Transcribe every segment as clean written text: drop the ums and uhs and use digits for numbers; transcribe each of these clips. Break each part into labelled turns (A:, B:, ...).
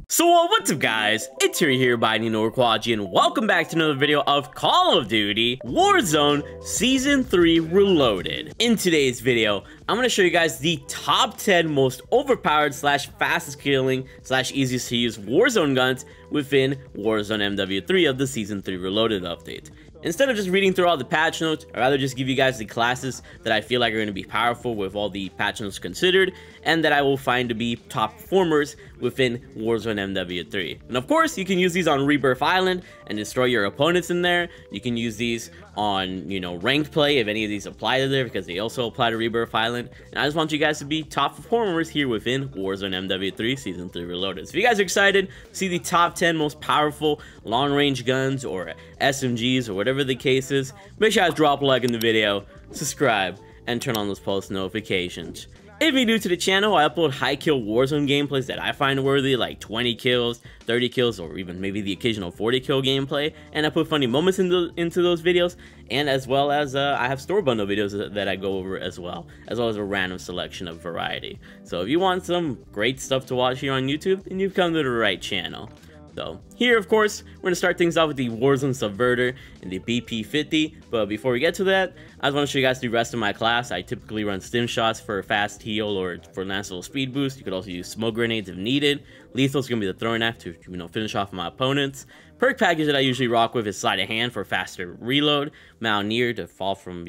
A: So what's up guys, it's Terry here by Quadgy, and welcome back to another video of Call of Duty Warzone Season 3 Reloaded. In today's video, I'm going to show you guys the top 10 most overpowered / fastest killing / easiest to use Warzone guns within Warzone MW3 of the Season 3 Reloaded update. Instead of just reading through all the patch notes, I'd rather just give you guys the classes that I feel like are going to be powerful with all the patch notes considered, and that I will find to be top performers within Warzone MW3. And of course, you can use these on Rebirth Island and destroy your opponents in there. You can use these on, ranked play if any of these apply to there, because they also apply to Rebirth Island. And I just want you guys to be top performers here within Warzone MW3 Season 3 Reloaded. So if you guys are excited to see the top 10 most powerful long-range guns or SMGs or whatever the case is, make sure you guys drop a like in the video, subscribe, and turn on those post notifications. If you're new to the channel, I upload high kill Warzone gameplays that I find worthy, like 20 kills, 30 kills, or even maybe the occasional 40 kill gameplay, and I put funny moments into those videos, and as well as I have store bundle videos that I go over as well as a random selection of variety. So if you want some great stuff to watch here on YouTube, then you've come to the right channel. So here, of course, we're going to start things off with the Warzone SUBVERTER and the BP50, but before we get to that, I just want to show you guys the rest of my class. I typically run stim shots for a fast heal or for a nice little speed boost. You could also use smoke grenades if needed. Lethal is going to be the throwing knife to finish off my opponents. Perk package that I usually rock with is sleight of hand for faster reload, Mountaineer to fall from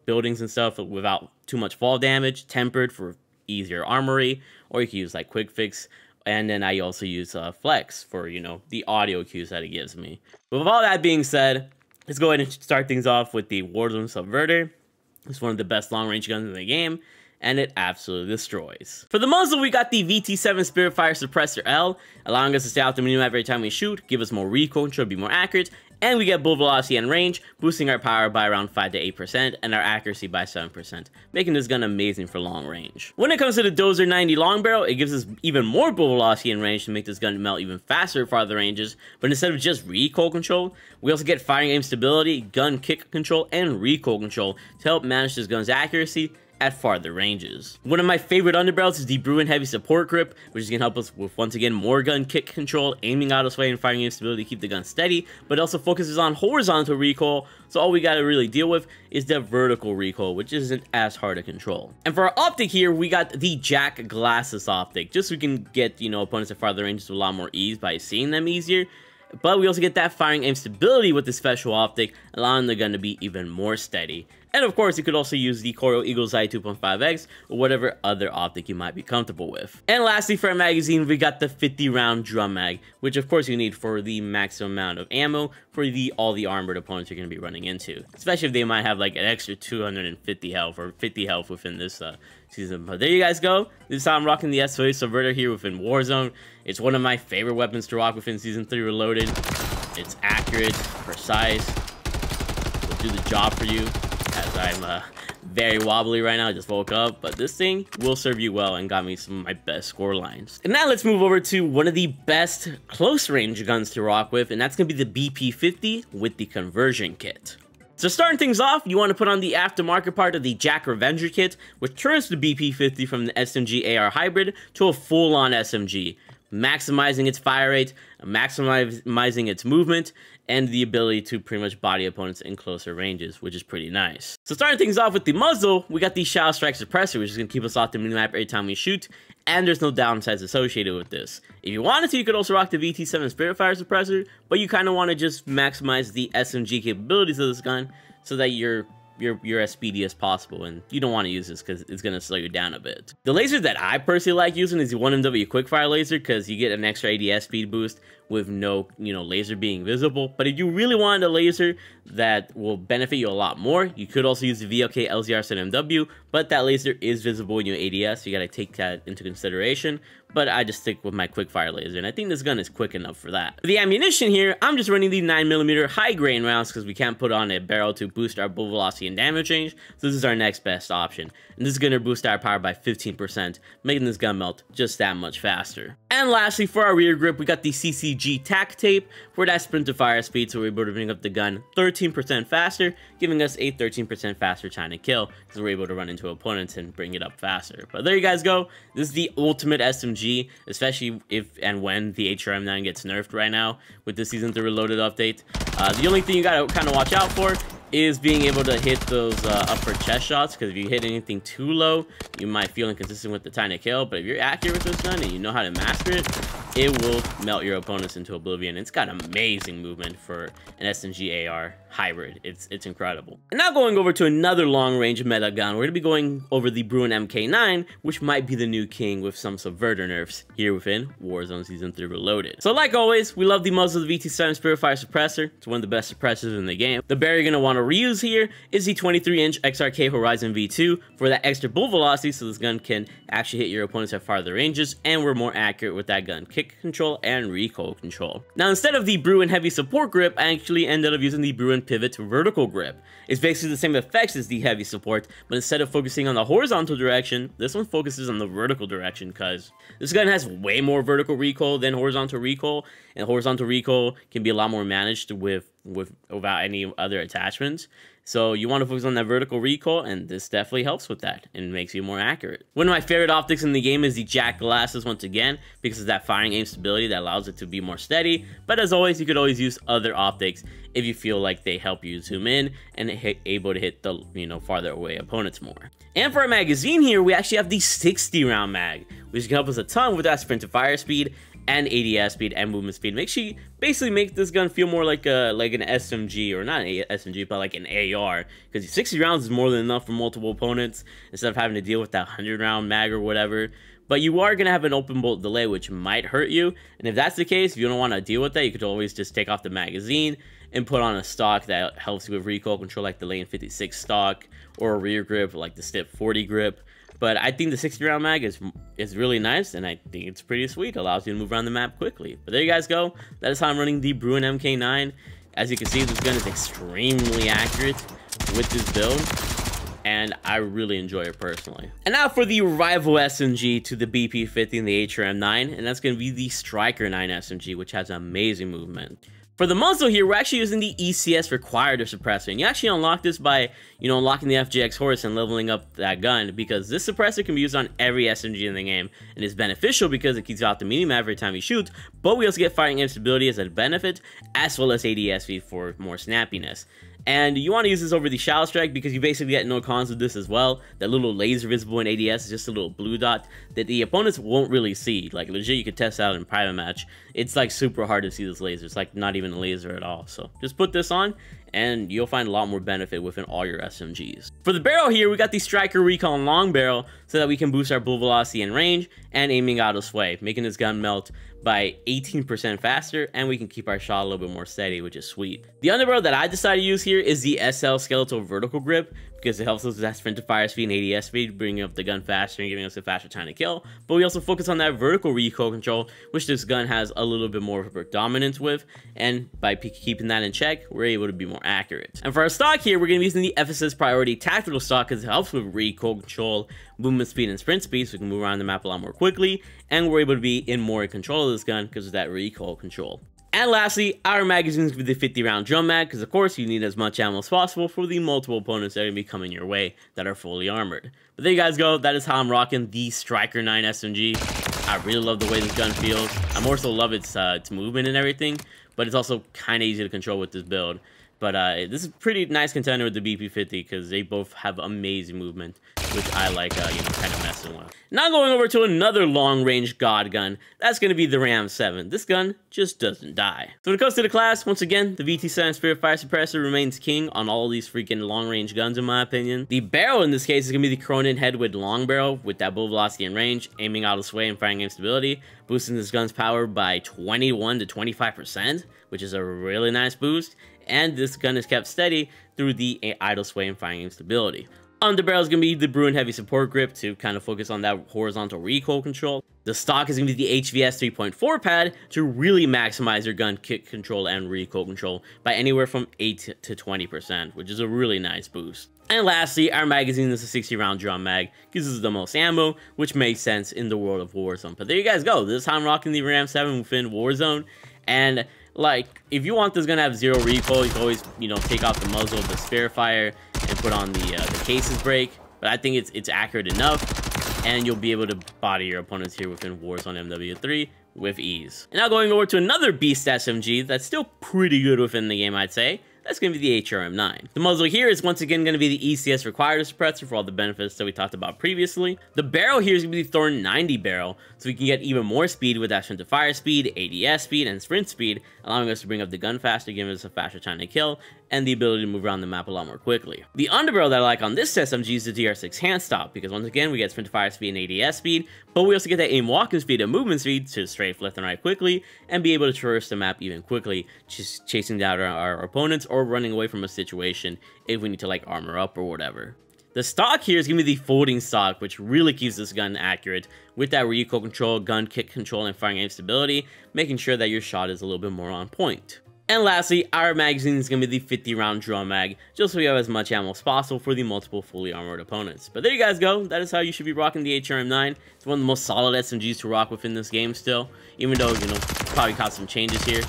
A: buildings and stuff without too much fall damage, Tempered for easier armory, or you can use like quick fix. And then I also use Flex for, the audio cues that it gives me. But with all that being said, let's go ahead and start things off with the Warzone SUBVERTER. It's one of the best long-range guns in the game, and it absolutely destroys. For the muzzle, we got the VT7 Spiritfire Suppressor L, allowing us to stay out the minimap every time we shoot, give us more recoil control, be more accurate, and we get bullet velocity and range, boosting our power by around 5 to 8% and our accuracy by 7%, making this gun amazing for long range. When it comes to the Dozer 90 long barrel, it gives us even more bullet velocity and range to make this gun melt even faster at farther ranges, but instead of just recoil control, we also get firing aim stability, gun kick control, and recoil control to help manage this gun's accuracy at farther ranges. One of my favorite underbarrels is the BRUEN Heavy Support Grip, which is going to help us with, once again, more gun kick control, aiming out of sway, and firing aim stability to keep the gun steady, but also focuses on horizontal recoil, so all we got to really deal with is the vertical recoil, which isn't as hard to control. And for our optic here, we got the Jack Glasses optic, just so we can get, opponents at farther ranges with a lot more ease by seeing them easier. But we also get that firing aim stability with the special optic, allowing the gun to be even more steady. And of course, you could also use the Coral Eagle's Eye 2.5x or whatever other optic you might be comfortable with. And lastly, for our magazine, we got the 50 round drum mag, which of course you need for the maximum amount of ammo for all the armored opponents you're going to be running into. Especially if they might have like an extra 250 health or 50 health within this season. But there you guys go. This is how I'm rocking the SUBVERTER here within Warzone. It's one of my favorite weapons to rock within Season 3 Reloaded. It's accurate, precise, will do the job for you, as I'm very wobbly right now. I just woke up, but this thing will serve you well and got me some of my best score lines. And now let's move over to one of the best close range guns to rock with, and that's going to be the BP50 with the conversion kit. So starting things off, you want to put on the aftermarket part of the Jack Revenger kit, which turns the BP50 from the SMG AR hybrid to a full-on SMG, maximizing its fire rate, maximizing its movement, and the ability to pretty much body opponents in closer ranges, which is pretty nice. So starting things off with the muzzle, we got the Shadow Strike Suppressor, which is going to keep us off the minimap every time we shoot, and there's no downsides associated with this. If you wanted to, you could also rock the VT7 Spiritfire Suppressor, but you kind of want to just maximize the SMG capabilities of this gun so that you're as speedy as possible, and you don't want to use this because it's going to slow you down a bit. The laser that I personally like using is the 1MW Quickfire laser, because you get an extra ADS speed boost with no, laser being visible. But if you really wanted a laser that will benefit you a lot more, you could also use the VLK LZR7MW, but that laser is visible in your ADS, so you got to take that into consideration. But I just stick with my quickfire laser, and I think this gun is quick enough for that. For the ammunition here, I'm just running the 9mm high grain rounds because we can't put on a barrel to boost our bullet velocity and damage range, so this is our next best option. And this is going to boost our power by 15%, making this gun melt just that much faster. And lastly, for our rear grip, we got the CCG PG tack tape for that sprint to fire speed, so we're able to bring up the gun 13% faster, giving us a 13% faster time to kill, because we're able to run into opponents and bring it up faster. But there you guys go. This is the ultimate SMG, especially if and when the HRM9 gets nerfed right now with the Season 3 Reloaded update. The only thing you gotta kind of watch out for is being able to hit those upper chest shots, because if you hit anything too low, you might feel inconsistent with the time to kill. But if you're accurate with this gun and you know how to master it, it will melt your opponents into oblivion. It's got amazing movement for an SMG AR hybrid. It's incredible. And now going over to another long-range meta gun, we're going to be going over the BRUEN MK9, which might be the new king with some subverter nerfs here within Warzone Season 3 Reloaded. So like always, we love the muzzle of the VT7 Spiritfire suppressor. It's one of the best suppressors in the game. The barrel you're going to want to reuse here is the 23-inch XRK Horizon V2 for that extra bullet velocity, so this gun can actually hit your opponents at farther ranges, and we're more accurate with that gun kick control and recoil control. Now, instead of the BRUEN heavy support grip, I actually ended up using the BRUEN pivot vertical grip. It's basically the same effects as the heavy support, but instead of focusing on the horizontal direction, this one focuses on the vertical direction, because this gun has way more vertical recoil than horizontal recoil, and horizontal recoil can be a lot more managed without any other attachments. So you want to focus on that vertical recoil, and this definitely helps with that and makes you more accurate. One of my favorite optics in the game is the Jack glasses once again, because of that firing aim stability that allows it to be more steady. But as always, you could always use other optics if you feel like they help you zoom in and able to hit the farther away opponents more. And for our magazine here, we actually have the 60 round mag, which can help us a ton with that sprint to fire speed and ADS speed and movement speed. Basically make this gun feel more like an SMG, or not an SMG, but like an AR, because 60 rounds is more than enough for multiple opponents instead of having to deal with that 100 round mag or whatever. But you are going to have an open bolt delay, which might hurt you, and if that's the case, if you don't want to deal with that, you could always just take off the magazine and put on a stock that helps you with recoil control, like the Lane 56 stock, or a rear grip like the Stip 40 grip. But I think the 60 round mag is really nice, and I think it's pretty sweet. It allows you to move around the map quickly. But there you guys go. That is how I'm running the BRUEN MK9. As you can see, this gun is extremely accurate with this build, and I really enjoy it personally. And now for the rival SMG to the BP50 and the HRM9, and that's going to be the Striker 9 SMG, which has amazing movement. For the muzzle here, we're actually using the ECS required suppressor, and you actually unlock this by, unlocking the FJX horse and leveling up that gun, because this suppressor can be used on every SMG in the game, and is beneficial because it keeps out the medium every time you shoot, but we also get firing aim stability as a benefit, as well as ADS speed for more snappiness. And you want to use this over the shallow strike, because you basically get no cons with this as well. That little laser visible in ADS is just a little blue dot that the opponents won't really see. Like legit, you could test out in private match. It's like super hard to see this laser. It's like not even a laser at all. So just put this on, and you'll find a lot more benefit within all your SMGs. For the barrel here, we got the Striker Recon long barrel, so that we can boost our bullet velocity and range, and aiming out of sway, making this gun melt by 18% faster, and we can keep our shot a little bit more steady, which is sweet. The underbarrel that I decided to use here is the SL Skeletal Vertical Grip, because it helps us with that sprint to fire speed and ADS speed, bringing up the gun faster and giving us a faster time to kill. But we also focus on that vertical recoil control, which this gun has a little bit more of a dominance with, and by keeping that in check, we're able to be more accurate. And for our stock here, we're going to be using the FSS Priority Tactical stock, because it helps with recoil control, movement speed, and sprint speed, so we can move around the map a lot more quickly, and we're able to be in more control of this gun because of that recoil control. And lastly, our magazines with the 50 round drum mag, because of course you need as much ammo as possible for the multiple opponents that are going to be coming your way that are fully armored. But there you guys go. That is how I'm rocking the Striker 9 SMG. I really love the way this gun feels. I more so love its movement and everything, but it's also kind of easy to control with this build. But this is a pretty nice contender with the BP50, because they both have amazing movement, which I like, kind of messing with. Now going over to another long-range god gun, that's going to be the Ram 7. This gun just doesn't die. So when it comes to the class, once again, the VT7 Spiritfire suppressor remains king on all these freaking long-range guns, in my opinion. The barrel in this case is going to be the Cronin Headwood long barrel with that bullet velocity and range, aiming out of sway and firing aim stability, boosting this gun's power by 21 to 25%, which is a really nice boost. And this gun is kept steady through the idle sway and firing aim stability. Underbarrel is going to be the BRUEN Heavy Support Grip to kind of focus on that horizontal recoil control. The stock is going to be the HVS 3.4 pad to really maximize your gun kick control and recoil control by anywhere from 8 to 20%, which is a really nice boost. And lastly, our magazine is a 60 round drum mag, gives us the most ammo, which makes sense in the world of Warzone. But there you guys go. This is how I'm rocking the Ram 7 within Warzone. And like, if you want this gun to have 0 recoil, you can always, you know, take off the muzzle of the spare fire and put on the cases brake. But I think it's accurate enough, and you'll be able to body your opponents here within Warzone MW3 with ease. And now going over to another beast SMG that's still pretty good within the game, I'd say. That's going to be the HRM9. The muzzle here is once again going to be the ECS required suppressor for all the benefits that we talked about previously. The barrel here is going to be the Thorn 90 barrel, so we can get even more speed with that sprint to fire speed, ADS speed, and sprint speed, allowing us to bring up the gun faster, giving us a faster time to kill, and the ability to move around the map a lot more quickly. The underbarrel that I like on this SMG is the DR6 hand stop, because once again we get sprint to fire speed and ADS speed, but we also get that aim walking speed and movement speed to strafe left and right quickly, and be able to traverse the map even quickly, just chasing down our opponents or running away from a situation if we need to like armor up or whatever. The stock here is going to be the folding stock, which really keeps this gun accurate with that recoil control, gun kick control, and firing aim stability, making sure that your shot is a little bit more on point. And lastly, our magazine is going to be the 50 round drum mag, just so we have as much ammo as possible for the multiple fully armored opponents. But there you guys go, that is how you should be rocking the HRM9. It's one of the most solid SMGs to rock within this game still, even though, you know, probably caught some changes here.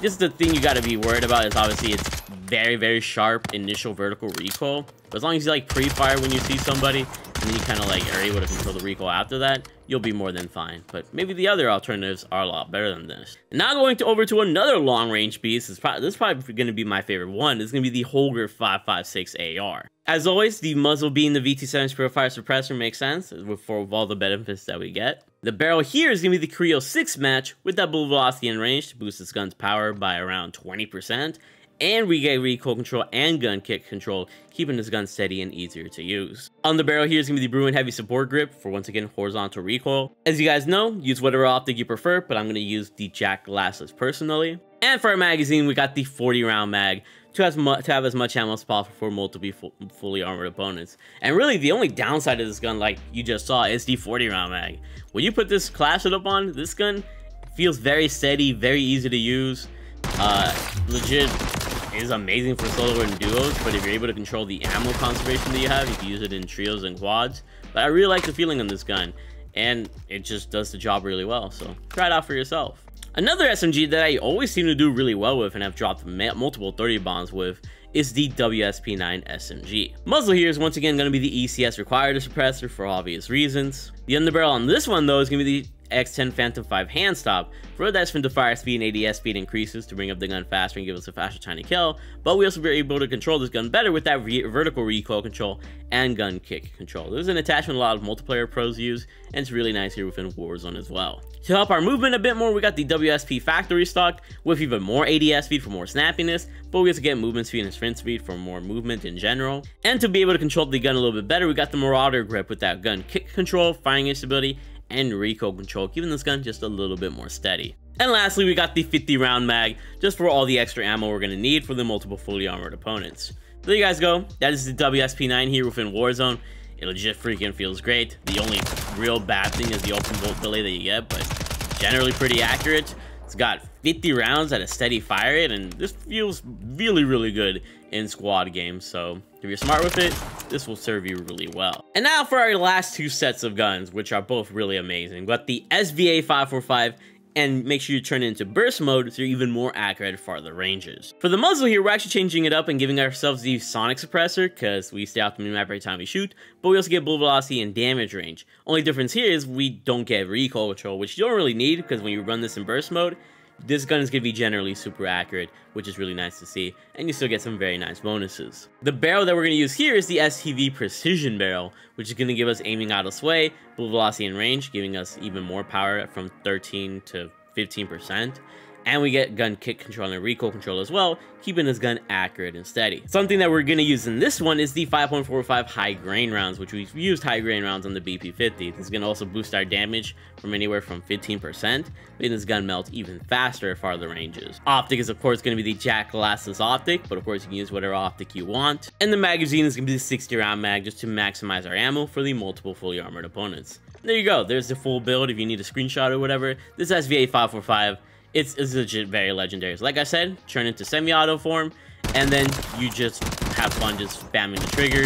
A: Just the thing you got to be worried about is obviously it's very sharp initial vertical recoil, but as long as you like pre-fire when you see somebody and then you kind of like are able to control the recoil after that, you'll be more than fine. But maybe the other alternatives are a lot better than this. And now going over to another long range beast. This is probably going to be my favorite one. It's going to be the HOLGER 556 AR. As always, the muzzle being the VT7 Spare Fire suppressor makes sense for all the benefits that we get. The barrel here is going to be the Creo 6 match with that bullet velocity and range to boost this gun's power by around 20%. And we get recoil control and gun kick control, keeping this gun steady and easier to use. On the barrel here is going to be the BRUEN heavy support grip for, once again, horizontal recoil. As you guys know, use whatever optic you prefer, but I'm going to use the Jack glasses personally. And for our magazine, we got the 40 round mag to have as much ammo as possible for multiple fully armored opponents. And really, the only downside of this gun, like you just saw, is the 40 round mag. When you put this class setup on, this gun feels very steady, very easy to use. Legit is amazing for solo and duos, but if you're able to control the ammo conservation that you have, you can use it in trios and quads. But I really like the feeling on this gun, and it just does the job really well, so try it out for yourself. Another SMG that I always seem to do really well with and have dropped multiple 30 bombs with is the WSP9 SMG. Muzzle here is once again going to be the ECS required suppressor for obvious reasons. The underbarrel on this one though is going to be the X10 Phantom 5 hand stop for that sprint to fire speed and ADS speed increases to bring up the gun faster and give us a faster time to kill, but we also be able to control this gun better with that vertical recoil control and gun kick control. There's an attachment a lot of multiplayer pros use, and it's really nice here within Warzone as well. To help our movement a bit more, we got the WSP factory stock with even more ADS speed for more snappiness, but we also get movement speed and sprint speed for more movement in general. And to be able to control the gun a little bit better, we got the Marauder grip with that gun kick control, firing instability, and recoil control, keeping this gun just a little bit more steady. And lastly, we got the 50 round mag, just for all the extra ammo we're going to need for the multiple fully armored opponents. There you guys go. That is the WSP9 here within Warzone. It legit freaking feels great. The only real bad thing is the open bolt delay that you get, but generally pretty accurate. It's got 50 rounds at a steady fire rate, and this feels really good in squad games. So if you're smart with it, this will serve you really well. And now for our last two sets of guns, which are both really amazing. We got the SVA 545, and make sure you turn it into burst mode so you're even more accurate at farther ranges. For the muzzle here, we're actually changing it up and giving ourselves the sonic suppressor because we stay off the minimap every time we shoot, but we also get bullet velocity and damage range. Only difference here is we don't get recoil control, which you don't really need because when you run this in burst mode, this gun is going to be generally super accurate, which is really nice to see, and you still get some very nice bonuses. The barrel that we're going to use here is the STV Precision Barrel, which is going to give us aiming out of sway, bullet velocity and range, giving us even more power from 13 to 15%. And we get gun kick control and recoil control as well, keeping this gun accurate and steady. Something that we're going to use in this one is the 5.45 high grain rounds, which we've used high grain rounds on the BP50. This is going to also boost our damage from anywhere from 15%, making this gun melt even faster at farther ranges. Optic is of course going to be the Jack glasses optic, but of course you can use whatever optic you want. And the magazine is going to be the 60 round mag just to maximize our ammo for the multiple fully armored opponents. There you go, there's the full build if you need a screenshot or whatever. This SVA 545. It's legit very legendary. So like I said, turn into semi-auto form, and then you just have fun just spamming the trigger,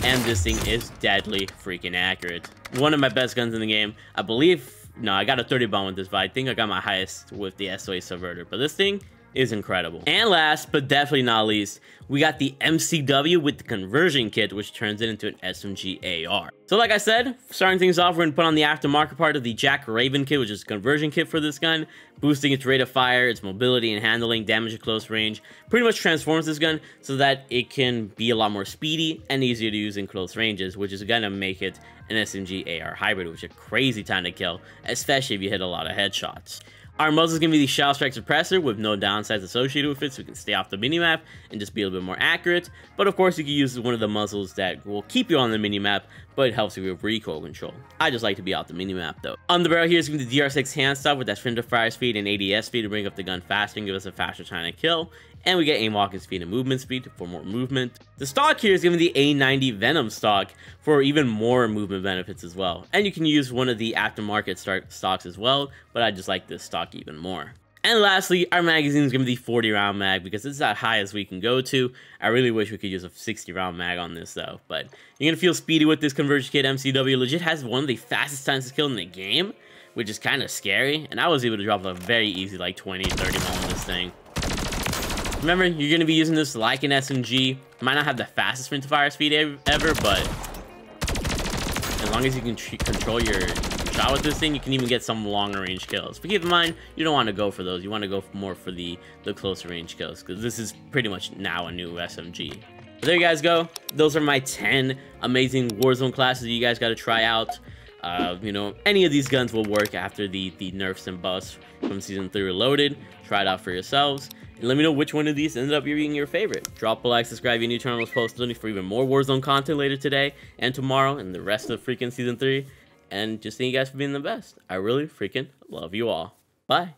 A: and this thing is deadly freaking accurate. One of my best guns in the game. I believe No, I got a 30 bomb with this, but I think I got my highest with the SOA Subverter. But this thing is incredible. And last, but definitely not least, we got the MCW with the conversion kit, which turns it into an SMG AR. So like I said, starting things off, we're going to put on the aftermarket part of the Jack Raven kit, which is a conversion kit for this gun, boosting its rate of fire, its mobility and handling, damage at close range. Pretty much transforms this gun so that it can be a lot more speedy and easier to use in close ranges, which is going to make it an SMG AR hybrid, which is a crazy time to kill, especially if you hit a lot of headshots. Our muzzle is going to be the Shell Strike Suppressor with no downsides associated with it, so we can stay off the minimap and just be a little bit more accurate. But of course, you can use one of the muzzles that will keep you on the minimap, but it helps you with recoil control. I just like to be off the minimap though. On the barrel here is going to be the DR6 hand stop with that sprint to fire speed and ADS speed to bring up the gun faster and give us a faster time to kill. And we get aim walking speed and movement speed for more movement. The stock here is going to be the A90 Venom stock for even more movement benefits as well. And you can use one of the aftermarket stocks as well, but I just like this stock even more. And lastly, our magazine is going to be the 40 round mag because it's as high as we can go to. I really wish we could use a 60 round mag on this though, but you're going to feel speedy with this conversion kit. MCW legit has one of the fastest times to kill in the game, which is kind of scary. And I was able to drop a very easy like 20, 30 bomb on this thing. Remember, you're going to be using this like an SMG. Might not have the fastest sprint to fire speed ever, but as long as you can control your shot with this thing, you can even get some longer range kills. But keep in mind, you don't want to go for those. You want to go more for the closer range kills, because this is pretty much now a new SMG. But there you guys go. Those are my 10 amazing Warzone classes you guys got to try out. You know, any of these guns will work after the nerfs and buffs from Season 3 Reloaded. Try it out for yourselves. And let me know which one of these ended up being your favorite. Drop a like, subscribe if you're new to those posts for even more Warzone content later today and tomorrow and the rest of freaking Season 3. And just thank you guys for being the best. I really freaking love you all. Bye.